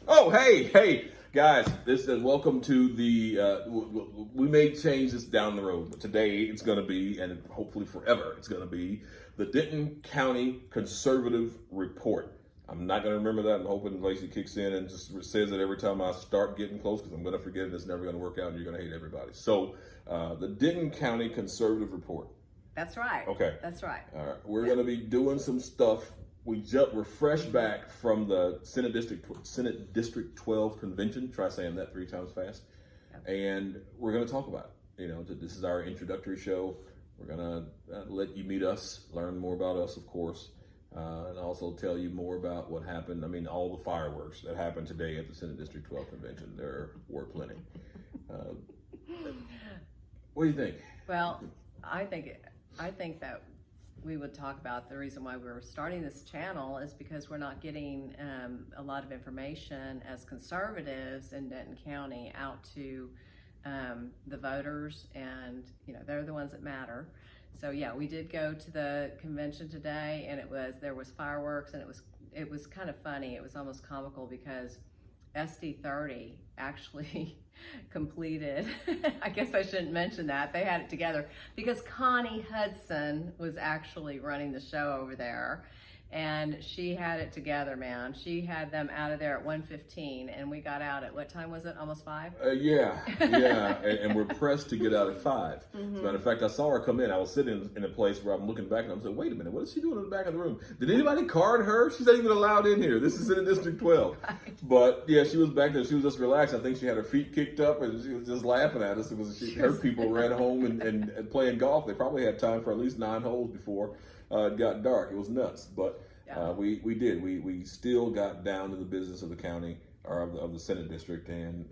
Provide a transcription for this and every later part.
Oh, hey, guys! This is welcome to the. We may change this down the road, but today it's going to be, and hopefully forever, it's going to be the Denton County Conservative Report. I'm not going to remember that. I'm hoping Lacey kicks in and just says it every time I start getting close, because I'm going to forget it. It's never going to work out, and you're going to hate everybody. So, the Denton County Conservative Report. That's right. Okay. That's right. All right. We're going to be doing some stuff. We're fresh back from the Senate District 12 convention. Try saying that 3 times fast. Yep. And we're going to talk about it. You know, this is our introductory show. We're going to let you meet us, learn more about us, of course, and also tell you more about what happened. I mean, all the fireworks that happened today at the Senate District 12 convention. There were plenty. What do you think? Well, I think that we would talk about the reason why we're starting this channel is because we're not getting a lot of information as conservatives in Denton County out to the voters, and they're the ones that matter. So yeah, we did go to the convention today, and there was fireworks, and it was kind of funny. It was almost comical because SD 30 actually completed, I guess I shouldn't mention that, they had it together because Connie Hudson was actually running the show over there, and she had it together, man. She had them out of there at 1:15, and we got out at, what time was it, almost 5? Yeah, and we're pressed to get out at 5. Mm-hmm. As a matter of fact, I saw her come in. I was sitting in a place where I'm looking back, and I'm saying, wait a minute, what is she doing in the back of the room? Did anybody card her? She's not even allowed in here. This is in District 12. Right. But yeah, she was back there. She was just relaxed. I think she had her feet kicked up, and she was just laughing at us because her people ran home and playing golf. They probably had time for at least 9 holes before it got dark. It was nuts, but yeah. We did. We still got down to the business of the county, or of the Senate district, and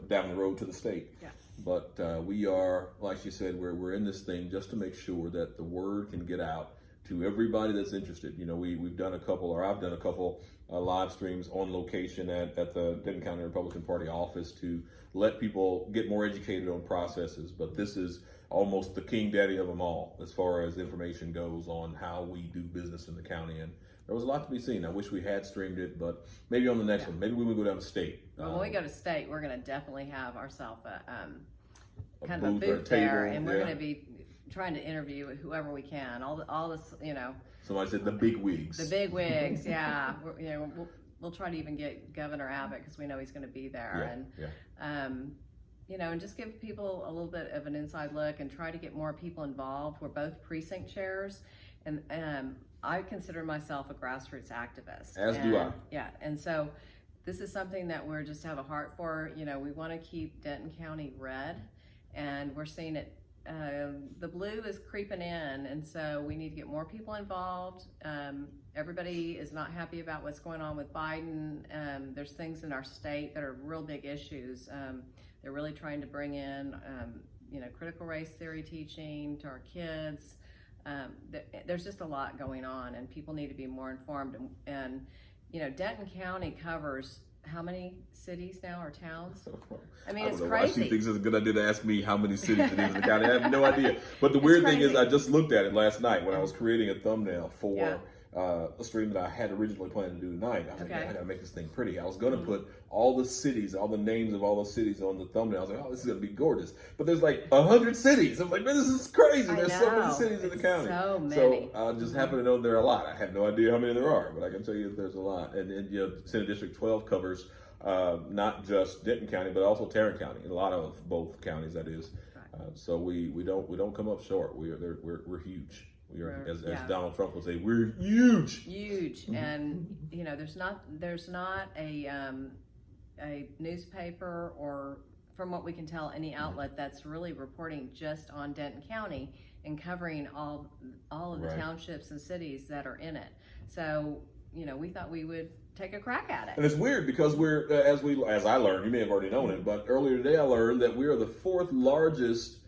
down the road to the state. Yeah. But we are, like she said, we're in this thing just to make sure that the word can get out to everybody that's interested. We've done a couple, or I've done a couple live streams on location at the Denton County Republican Party office to let people get more educated on processes. But this is almost the king daddy of them all as far as information goes on how we do business in the county. And there was a lot to be seen. I wish we had streamed it, but maybe on the next one. Maybe we would go down to state. Well, when we go to state, we're going to definitely have ourselves a kind booth of a booth there, and we're yeah. going to be trying to interview whoever we can. All this, Somebody said the big wigs. The big wigs, yeah. We'll try to even get Governor Abbott because we know he's going to be there, and just give people a little bit of an inside look and try to get more people involved. We're both precinct chairs, and I consider myself a grassroots activist. As do I. Yeah, and so this is something that we're just have a heart for. We want to keep Denton County red, and we're seeing it. The blue is creeping in, and so we need to get more people involved. Everybody is not happy about what's going on with Biden. There's things in our state that are real big issues. They're really trying to bring in, critical race theory teaching to our kids. There's just a lot going on, and people need to be more informed. And Denton County covers how many cities now, or towns? I mean, it's crazy. She thinks it's a good idea to ask me how many cities it is in the county. I have no idea. But the weird thing is, I just looked at it last night when I was creating a thumbnail for a stream that I had originally planned to do tonight. I was like, man, I gotta make this thing pretty. I was gonna put all the cities, all the names of all the cities on the thumbnail. I was like, oh, this is gonna be gorgeous. But there's like 100 cities. I'm like, man, this is crazy. There's so many cities in the county. So many. So I just happen to know there are a lot. I have no idea how many there are, but I can tell you that there's a lot. And Senate District 12 covers not just Denton County, but also Tarrant County. A lot of both counties, that is. So we don't come up short. We're huge. We are, as Donald Trump would say, we're huge. Huge, and there's not a newspaper, or from what we can tell, any outlet that's really reporting just on Denton County and covering all of the townships and cities that are in it. So we thought we would take a crack at it. And it's weird because we're as I learned, you may have already known it, but earlier today I learned that we are the 4th largest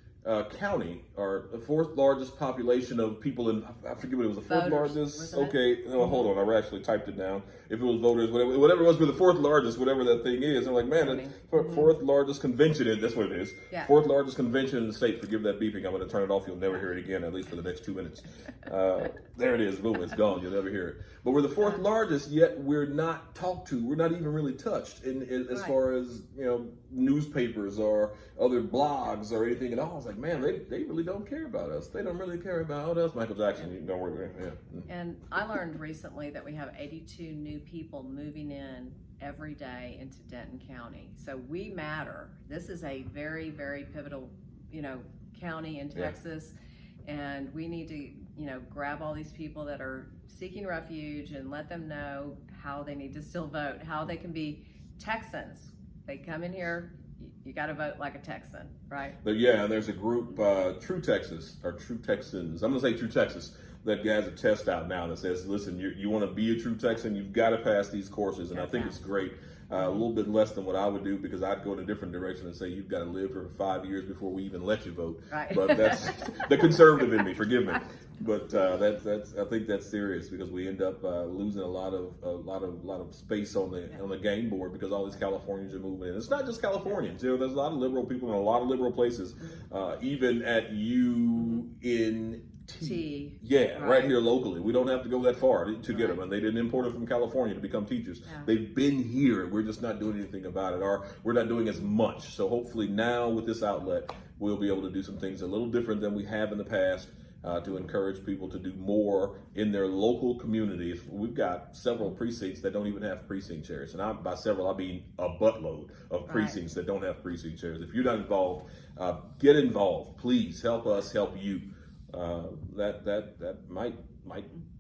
county, or the fourth largest population of people in, I forget what it was, the fourth Voters, largest. wasn't it? Okay, no, hold on, I actually typed it down. If it was voters, whatever it was, we're the fourth largest, whatever that thing is. I'm like, man, the fourth largest convention, that's what it is. Yeah. Fourth largest convention in the state. Forgive that beeping. I'm going to turn it off. You'll never hear it again, at least for the next 2 minutes. There it is. Boom, it's gone. You'll never hear it. But we're the fourth largest, yet we're not talked to. We're not even really touched as far as, newspapers or other blogs or anything at all. I was like, man, they really don't care about us. They don't really care about us. Michael Jackson, you don't worry. Yeah. And I learned recently that we have 82 new people moving in every day into Denton County. So we matter. This is a very, very pivotal, county in Texas. And we need to, grab all these people that are seeking refuge and let them know how they need to still vote, how they can be Texans. They come in here, you got to vote like a Texan, right? But yeah, there's a group, True Texas, or True Texans. I'm going to say True Texas. That has a test out now that says, listen, you want to be a true Texan, you've got to pass these courses. And I think it's great. A little bit less than what I would do, because I'd go in a different direction and say you've got to live for 5 years before we even let you vote. Right. But that's the conservative in me. Forgive me. But I think that's serious, because we end up losing a lot of space on the game board, because all these Californians are moving in. It's not just Californians. There's a lot of liberal people in a lot of liberal places, even at UNT. Right here locally. We don't have to go that far to get them, and they didn't import them from California to become teachers. They've been here. We're just not doing anything about it, or we're not doing as much. So hopefully now with this outlet, we'll be able to do some things a little different than we have in the past, to encourage people to do more in their local communities. We've got several precincts that don't even have precinct chairs, and by several I mean a buttload of precincts that don't have precinct chairs. If you're not involved, get involved. Please help us help you. That might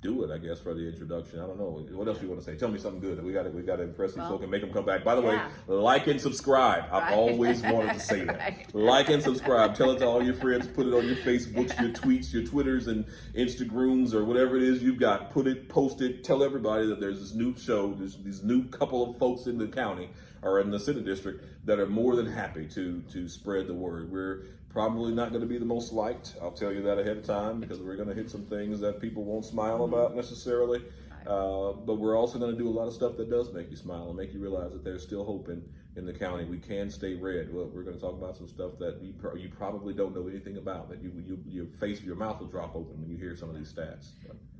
do it, I guess, for the introduction. I don't know. What else you want to say? Tell me something good. We got to impress these folks and make them come back. By the way, like and subscribe. I've always wanted to say that. Like and subscribe. Tell it to all your friends. Put it on your Facebooks, your tweets, your Twitters, and Instagrams, or whatever it is you've got. Post it. Tell everybody that there's this new show. There's these new couple of folks in the county or in the Senate district that are more than happy to spread the word. We're probably not going to be the most liked. I'll tell you that ahead of time, because we're going to hit some things that people won't smile about necessarily. But we're also going to do a lot of stuff that does make you smile and make you realize that there's still hope in the county. We can stay red. Well, we're going to talk about some stuff that you probably don't know anything about, that your mouth will drop open when you hear some of these stats.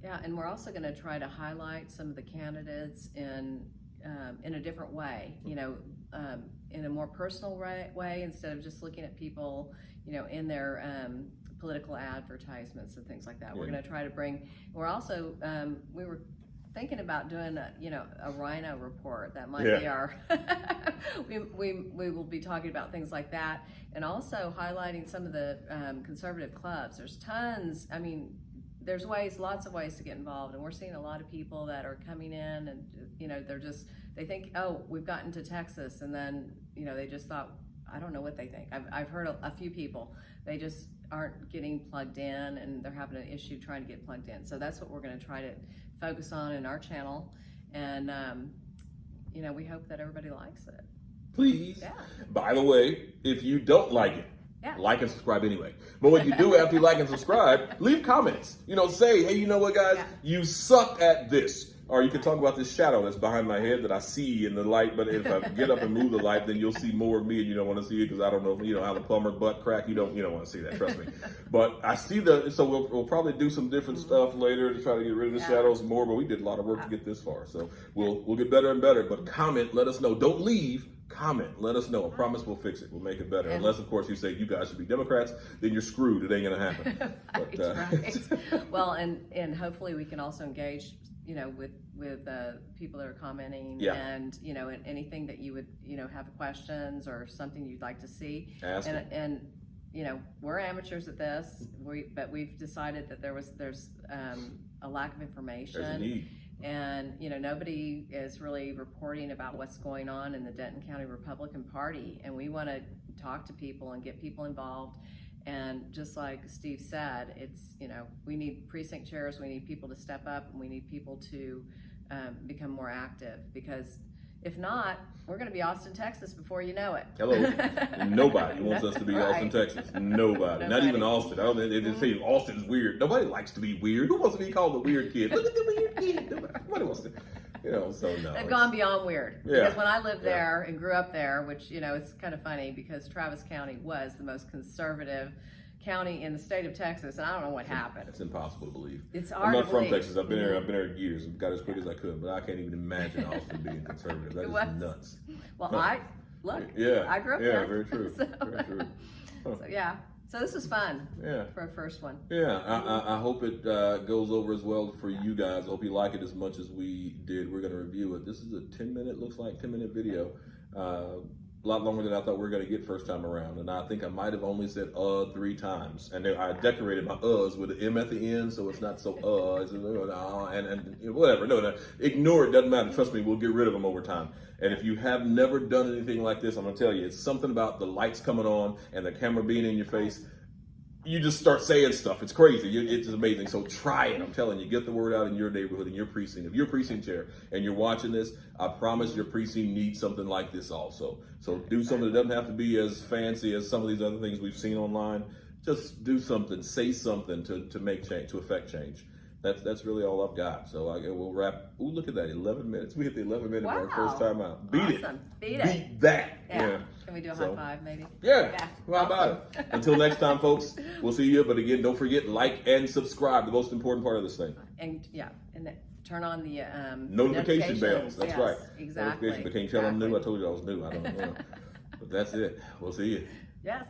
Yeah, and we're also going to try to highlight some of the candidates in a different way, in a more personal way, instead of just looking at people, in their political advertisements and things like that. We're going to try to we're also, we were thinking about doing a rhino report. That might be our, we will be talking about things like that, and also highlighting some of the conservative clubs. There's tons, there's lots of ways to get involved, and we're seeing a lot of people that are coming in and, they think, oh, we've gotten to Texas, and then, they just thought, I don't know what they think. I've heard a few people, they just aren't getting plugged in, and they're having an issue trying to get plugged in. So that's what we're going to try to focus on in our channel, and, we hope that everybody likes it. Please. Yeah. By the way, if you don't like it, like and subscribe anyway. But what you do after you like and subscribe, leave comments. Say, hey, you know what, guys? You suck at this. Or you can talk about this shadow that's behind my head that I see in the light, but if I get up and move the light, then you'll see more of me, and you don't want to see it, because I don't know, how the plumber's butt crack. You don't want to see that, trust me. But I see so we'll probably do some different stuff later to try to get rid of the shadows more, but we did a lot of work to get this far. So we'll get better and better. But comment, let us know. Don't leave. Comment, let us know. I promise we'll fix it. We'll make it better. Unless, of course, you say you guys should be Democrats, then you're screwed. It ain't going to happen. Right. Well, and hopefully we can also engage, with people that are commenting, and anything that you would have questions or something you'd like to see. Ask and we're amateurs at this. But we've decided that there's a lack of information. There's a need. And nobody is really reporting about what's going on in the Denton County Republican Party, and we want to talk to people and get people involved. And just like Steve said, it's we need precinct chairs, we need people to step up, and we need people to become more active, because If not, we're going to be Austin, Texas before you know it. Hello. Nobody wants us to be Austin, Texas. Nobody. Not even Austin. I don't. They say Austin's weird. Nobody likes to be weird. Who wants to be called the weird kid? Look at the weird kid. Nobody wants to. So no. They've gone beyond weird. Yeah. Because when I lived there and grew up there, which, it's kind of funny because Travis County was the most conservative county in the state of Texas, and I don't know what happened. It's impossible to believe. It's hard I'm not to from believe. Texas. I've been there years. Got as quick as I could, but I can't even imagine Austin being conservative. That is nuts. Well, No. I grew up there. Yeah, very true. Very true. Huh. So yeah. So this was fun. Yeah. For a first one. Yeah, I hope it goes over as well for you guys. I hope you like it as much as we did. We're going to review it. This is a 10-minute video. A lot longer than I thought we were going to get first time around. And I think I might have only said 3 times. And then I decorated my uhs with an M at the end, so it's not so it's and whatever. No, ignore it. Doesn't matter. Trust me, we'll get rid of them over time. And if you have never done anything like this, I'm going to tell you, it's something about the lights coming on and the camera being in your face. You just start saying stuff. It's crazy. It's amazing. So try it. I'm telling you, get the word out in your neighborhood, in your precinct. If you're a precinct chair and you're watching this, I promise your precinct needs something like this also. So do something that doesn't have to be as fancy as some of these other things we've seen online. Just do something, say something to make change, to affect change. That's really all I've got. So we'll wrap. Ooh, look at that, 11 minutes. We hit the 11-minute mark first time out. Beat it. Beat that. Yeah. Can we do a high five, maybe? Yeah. How about it? Until next time, folks, we'll see you. But again, don't forget, like and subscribe, the most important part of this thing. And turn on the notification bells. That's right. Exactly. But can't tell I'm new. I told you I was new. I don't know. But that's it. We'll see you. Yes.